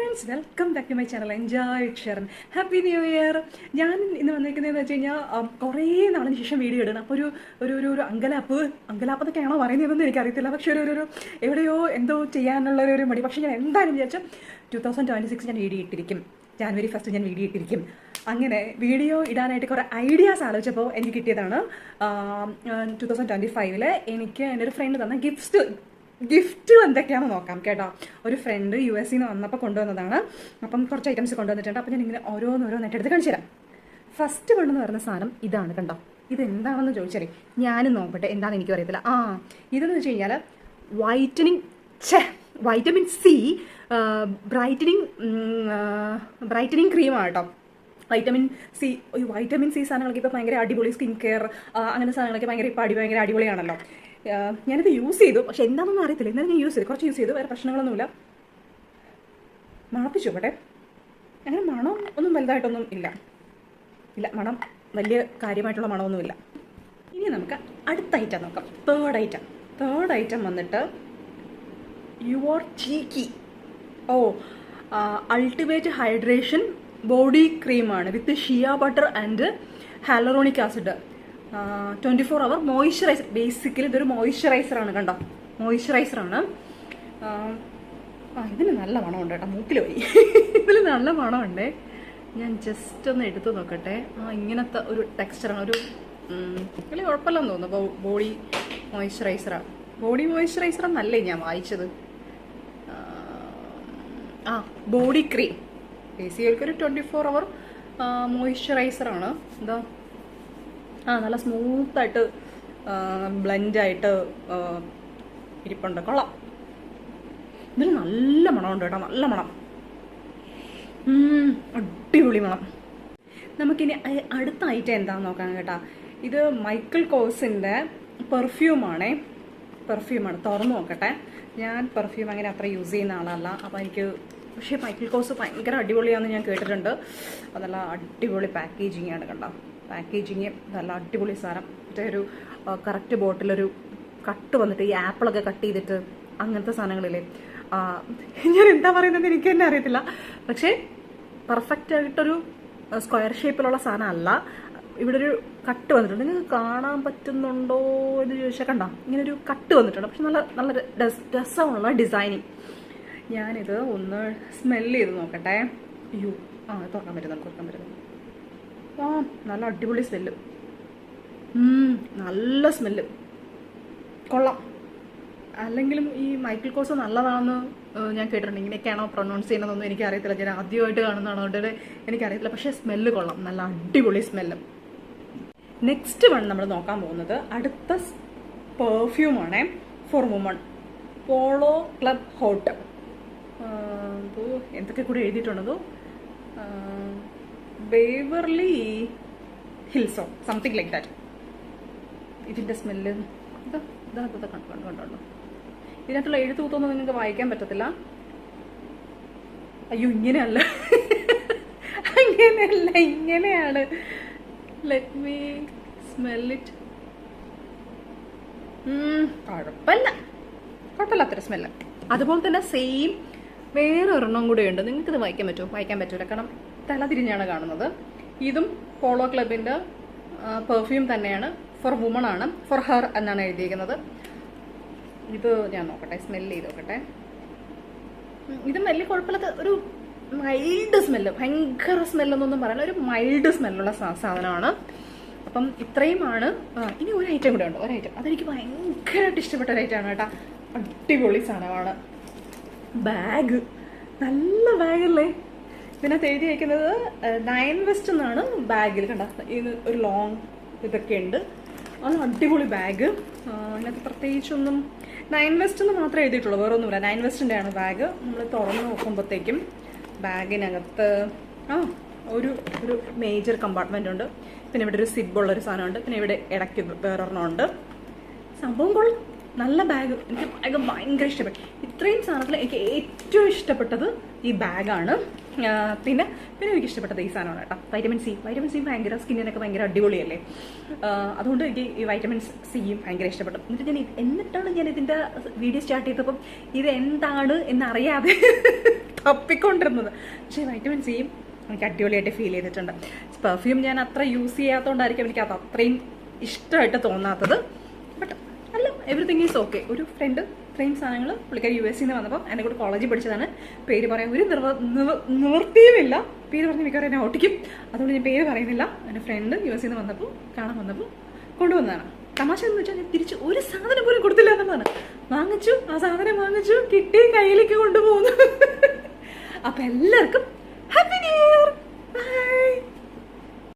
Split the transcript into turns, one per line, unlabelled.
Friends, welcome back to my channel enjoy with Sherin. Happy new year. ഞാൻ ഇന്ന് വന്നിരിക്കുന്നതെന്ന് വെച്ച് കഴിഞ്ഞാൽ കുറേ നാളിന് ശേഷം വീഡിയോ ഇടണം. അപ്പോൾ ഒരു അങ്കലാപ്പ് എന്നൊക്കെയാണോ പറയുന്നതെന്ന് എനിക്കറിയത്തില്ല. പക്ഷേ ഒരു എവിടെയോ എന്തോ ചെയ്യാനുള്ളൊരു മടി. പക്ഷേ ഞാൻ എന്തായാലും വിചാരിച്ചാൽ 2026 ഞാൻ വീഡിയോ ഇട്ടിരിക്കും. ജാനുവരി 1 ഞാൻ വീഡിയോ ഇട്ടിരിക്കും. അങ്ങനെ വീഡിയോ ഇടാനായിട്ട് കുറേ ഐഡിയാസ് ആലോചിച്ചപ്പോൾ എനിക്ക് കിട്ടിയതാണ് 2025 എനിക്ക് എൻ്റെ ഒരു ഫ്രണ്ട് തന്ന ഗിഫ്റ്റ് എന്തൊക്കെയാണെന്ന് നോക്കാം കേട്ടോ. ഒരു ഫ്രണ്ട് US നിന്ന് വന്നപ്പോൾ കൊണ്ടുവന്നതാണ്. അപ്പം കുറച്ച് ഐറ്റംസ് കൊണ്ടുവന്നിട്ടുണ്ട്. അപ്പം ഞാൻ ഇങ്ങനെ ഓരോന്നോരോന്നായിട്ട് എടുത്ത് കാണിച്ചു തരാം. ഫസ്റ്റ് കൊണ്ടുവന്ന് വരുന്ന സാധനം ഇതാണ് കണ്ടോ. ഇത് എന്താണെന്ന് ചോദിച്ചാലേ ഞാനും നോക്കട്ടെ, എന്താണെന്ന് എനിക്കും അറിയത്തില്ല. ഇതെന്ന് വെച്ച് കഴിഞ്ഞാൽ വൈറ്റമിൻ സി ബ്രൈറ്റനിങ് ക്രീമാണ് കേട്ടോ. വൈറ്റമിൻ സി സാധനങ്ങളൊക്കെ ഇപ്പോൾ ഭയങ്കര അടിപൊളി. സ്കിൻ കെയർ അങ്ങനെ സാധനങ്ങളൊക്കെ ഭയങ്കര അടിപൊളിയാണല്ലോ. ഞാനിത് യൂസ് ചെയ്തു, പക്ഷെ എന്താണെന്നൊന്നും അറിയത്തില്ല. എന്നാലും ഞാൻ കുറച്ച് യൂസ് ചെയ്തു. വേറെ പ്രശ്നങ്ങളൊന്നുമില്ല. മണപ്പിച്ചു നോക്കട്ടെ. അങ്ങനെ മണം ഒന്നും വലുതായിട്ടൊന്നും ഇല്ല. മണം വലിയ കാര്യമായിട്ടുള്ള മണമൊന്നുമില്ല. ഇനി നമുക്ക് അടുത്ത ഐറ്റം നോക്കാം. തേർഡ് ഐറ്റം വന്നിട്ട് your cheeky ultimate hydration body ക്രീമാണ് with shea butter and hyaluronic acid. 24 hour moisturiser. Basically ഇതൊരു മോയ്സ്ചറൈസറാണ് കണ്ടോ. മോയ്സ്ചറൈസറാണ്. ഇതിന് നല്ല മണമുണ്ട് കേട്ടോ. മൂക്കിൽ പോയി. ഇതിൽ നല്ല മണമുണ്ട്. ഞാൻ ജസ്റ്റ് ഒന്ന് എടുത്തു നോക്കട്ടെ. ഇങ്ങനത്തെ ഒരു ടെക്സ്ചറാണ്. ഒരു വലിയ കുഴപ്പമില്ലെന്ന് തോന്നുന്നു. ബോഡി മോയ്സ്ചറൈസർ എന്നല്ലേ ഞാൻ വായിച്ചത്. Body cream. ബേസിക്കലി ഒരു 24 hour മോയ്സ്ചറൈസറാണ്. എന്താ നല്ല സ്മൂത്തായിട്ട് ബ്ലെൻഡായിട്ട് ഇരിപ്പുണ്ട്. കൊള്ളാം. ഇതിൽ നല്ല മണമുണ്ട് കേട്ടോ. നല്ല മണം. അടിപൊളി മണം. നമുക്കിനി അടുത്ത ഐറ്റം എന്താണെന്ന് നോക്കാം കേട്ടോ. ഇത് മൈക്കിൾ കോഴ്സിൻ്റെ പെർഫ്യൂമാണ്. തുറന്നു നോക്കട്ടെ. ഞാൻ പെർഫ്യൂം അങ്ങനെ അത്ര യൂസ് ചെയ്യുന്ന ആളല്ല. അപ്പോൾ എനിക്ക് പക്ഷേ മൈക്കിൾ കോഴ്സ് ഭയങ്കര അടിപൊളിയാണെന്ന് ഞാൻ കേട്ടിട്ടുണ്ട്. അത് നല്ല അടിപൊളി പാക്കേജിങ് ആണ് കണ്ടോ. പാക്കേജിങ് നല്ല അടിപൊളി സാധനം. മറ്റേ ഒരു കറക്റ്റ് ബോട്ടിലൊരു കട്ട് വന്നിട്ട് ഈ ആപ്പിളൊക്കെ കട്ട് ചെയ്തിട്ട് അങ്ങനത്തെ സാധനങ്ങളില്ലേ. ഞാൻ എന്താ പറയുന്നത് എനിക്ക് തന്നെ അറിയത്തില്ല. പക്ഷേ പെർഫെക്റ്റ് ആയിട്ടൊരു സ്ക്വയർ ഷേപ്പിലുള്ള സാധനം അല്ല. ഇവിടെ ഒരു കട്ട് വന്നിട്ടുണ്ട്. നിങ്ങൾക്ക് കാണാൻ പറ്റുന്നുണ്ടോ എന്ന് ചോദിച്ചാൽ കണ്ടോ. ഇങ്ങനെ ഒരു കട്ട് വന്നിട്ടുണ്ട്. പക്ഷെ നല്ല രസമുള്ള ഡിസൈനിങ്. ഞാനിത് ഒന്ന് സ്മെല്ല് ചെയ്ത് നോക്കട്ടെ. തുറക്കാൻ പറ്റുന്നു. നല്ല അടിപൊളി സ്മെല്ല്. നല്ല സ്മെല്ല്. കൊള്ളാം. അല്ലെങ്കിലും ഈ മൈക്കിൾ കോഴ്സ് നല്ലതാണെന്ന് ഞാൻ കേട്ടിട്ടുണ്ട്. ഇങ്ങനെയൊക്കെയാണോ പ്രൊനൗൺസ് ചെയ്യുന്നതെന്നൊന്നും എനിക്കറിയത്തില്ല. ഞാൻ ആദ്യമായിട്ട് കാണുന്നതാണ്, അതുകൊണ്ട് എനിക്കറിയത്തില്ല. പക്ഷേ സ്മെല്ല് കൊള്ളാം. നല്ല അടിപൊളി സ്മെല്ല്. നെക്സ്റ്റ് വൺ നമ്മൾ നോക്കാൻ പോകുന്നത് അടുത്ത പെർഫ്യൂമാണ്. For women. Polo Club hot. എന്തൊക്കെ കൂടെ എഴുതിയിട്ടുണ്ടോ. ബേവർലി ഹിൽസോ സംതിങ് ലൈക്ക് ദാറ്റ്. ഇതിൻ്റെ സ്മെല്ല് കണ്ടോ. ഇതിനകത്തുള്ള എഴുത്തുകൂത്തൊന്നും നിങ്ങൾക്ക് വായിക്കാൻ പറ്റത്തില്ല. അയ്യോ, ഇങ്ങനെയല്ല. ഇങ്ങനെയാണ്. Let me smell it. കുഴപ്പമില്ലാത്തൊരു സ്മെല്ല്. അതുപോലെ തന്നെ സെയിം വേറെ ഒരെണ്ണം കൂടെ ഉണ്ട്. നിങ്ങൾക്കിത് വായിക്കാൻ പറ്റൂല. കാരണം തല തിരിഞ്ഞാണ് കാണുന്നത്. ഇതും പോളോ ക്ലബിൻ്റെ പെർഫ്യൂം തന്നെയാണ്. ഫോർ വുമൺ ആണ്. ഫോർ ഹെർ എന്നാണ് എഴുതിയിരിക്കുന്നത്. ഇത് ഞാൻ നോക്കട്ടെ, സ്മെല്ല് ചെയ്ത് നോക്കട്ടെ. ഇത് വലിയ കുഴപ്പമില്ലാത്ത ഒരു മൈൽഡ് സ്മെല്ല്. ഭയങ്കര സ്മെല്ലൊന്നും പറയാൻ ഒരു മൈൽഡ് സ്മെല്ലുള്ള സാധനമാണ്. അപ്പം ഇത്രയുമാണ്. ഇനി ഒരു ഐറ്റം കൂടെ ഉണ്ട്. അതെനിക്ക് ഭയങ്കരമായിട്ട് ഇഷ്ടപ്പെട്ട ഒരു ഐറ്റമാണ് കേട്ടോ. അടിപൊളി സാധനമാണ്. ബാഗ്. നല്ല ബാഗല്ലേ. ഇതിനകത്ത് എഴുതി വയ്ക്കുന്നത് 9 West എന്നാണ് ബാഗിൽ. കണ്ട ഇത് ഒരു ലോങ് ഇതൊക്കെ ഉണ്ട്. അത് അടിപൊളി ബാഗ്. അതിനകത്ത് പ്രത്യേകിച്ചൊന്നും 9 West എന്ന് മാത്രമേ എഴുതിയിട്ടുള്ളൂ, വേറെ ഒന്നുമില്ല. 9 Westൻ്റെ ആണ് ബാഗ്. നമ്മൾ തുറന്ന് നോക്കുമ്പോഴത്തേക്കും ബാഗിനകത്ത് ഒരു മേജർ കമ്പാർട്ട്മെൻ്റ് ഉണ്ട്. പിന്നെ ഇവിടെ ഒരു സിബുള്ളൊരു സാധനമുണ്ട്. പിന്നെ ഇവിടെ ഇടയ്ക്ക് വേറൊരെണ്ണം ഉണ്ട്. സംഭവം കൊള്ളാം. നല്ല ബാഗ്. എനിക്ക് ബാഗ് ഭയങ്കര ഇഷ്ടപ്പെട്ടു. ഇത്രയും സാധനത്തിൽ എനിക്ക് ഏറ്റവും ഇഷ്ടപ്പെട്ടത് ഈ ബാഗാണ്. പിന്നെ എനിക്ക് ഇഷ്ടപ്പെട്ടത് ഈ സാധനമാണ് കേട്ടോ, വൈറ്റമിൻ സി ഭയങ്കര സ്കിന്നിനൊക്കെ ഭയങ്കര അടിപൊളിയല്ലേ. അതുകൊണ്ട് എനിക്ക് ഈ വൈറ്റമിൻ സിയും ഭയങ്കര ഇഷ്ടപ്പെട്ടു. എന്നിട്ടാണ് ഞാൻ ഇതിൻ്റെ വീഡിയോ സ്റ്റാർട്ട് ചെയ്തപ്പം ഇത് എന്താണ് എന്നറിയാതെ തപ്പിക്കൊണ്ടിരുന്നത്. പക്ഷേ വൈറ്റമിൻ സിയും എനിക്ക് അടിപൊളിയായിട്ട് ഫീൽ ചെയ്തിട്ടുണ്ട്. പെർഫ്യൂം ഞാൻ അത്ര യൂസ് ചെയ്യാത്തതുകൊണ്ടായിരിക്കും എനിക്ക് അത് അത്രയും ഇഷ്ടമായിട്ട് തോന്നാത്തത്. ബട്ട് അല്ല, എവറിത്തിങ് ഈസ് ഓക്കെ. ഒരു ഫ്രണ്ട് ഇത്രയും സാധനങ്ങൾ പുള്ളിക്കാരി US നിന്ന് വന്നപ്പോൾ എന്നെ കൂടെ കോളേജിൽ പഠിച്ചതാണ്. പേര് പറയാൻ ഒരു നിവൃത്തിയുമില്ല. പേര് പറഞ്ഞ് മിക്കവാറും എന്നെ ഓട്ടിക്കും. അതുകൊണ്ട് ഞാൻ പേര് പറയുന്നില്ല. എൻ്റെ ഫ്രണ്ട് US നിന്ന് വന്നപ്പോൾ കാണാൻ വന്നപ്പോൾ കൊണ്ടുവന്നതാണ്. തമാശ എന്ന് വെച്ചാൽ ഞാൻ തിരിച്ച് ഒരു സാധനം പോലും കൊടുത്തില്ല എന്നതാണ്. വാങ്ങിച്ചു, ആ സാധനം വാങ്ങിച്ചു, കിട്ടി, കയ്യിലേക്ക് കൊണ്ടുപോകുന്നു. അപ്പം എല്ലാവർക്കും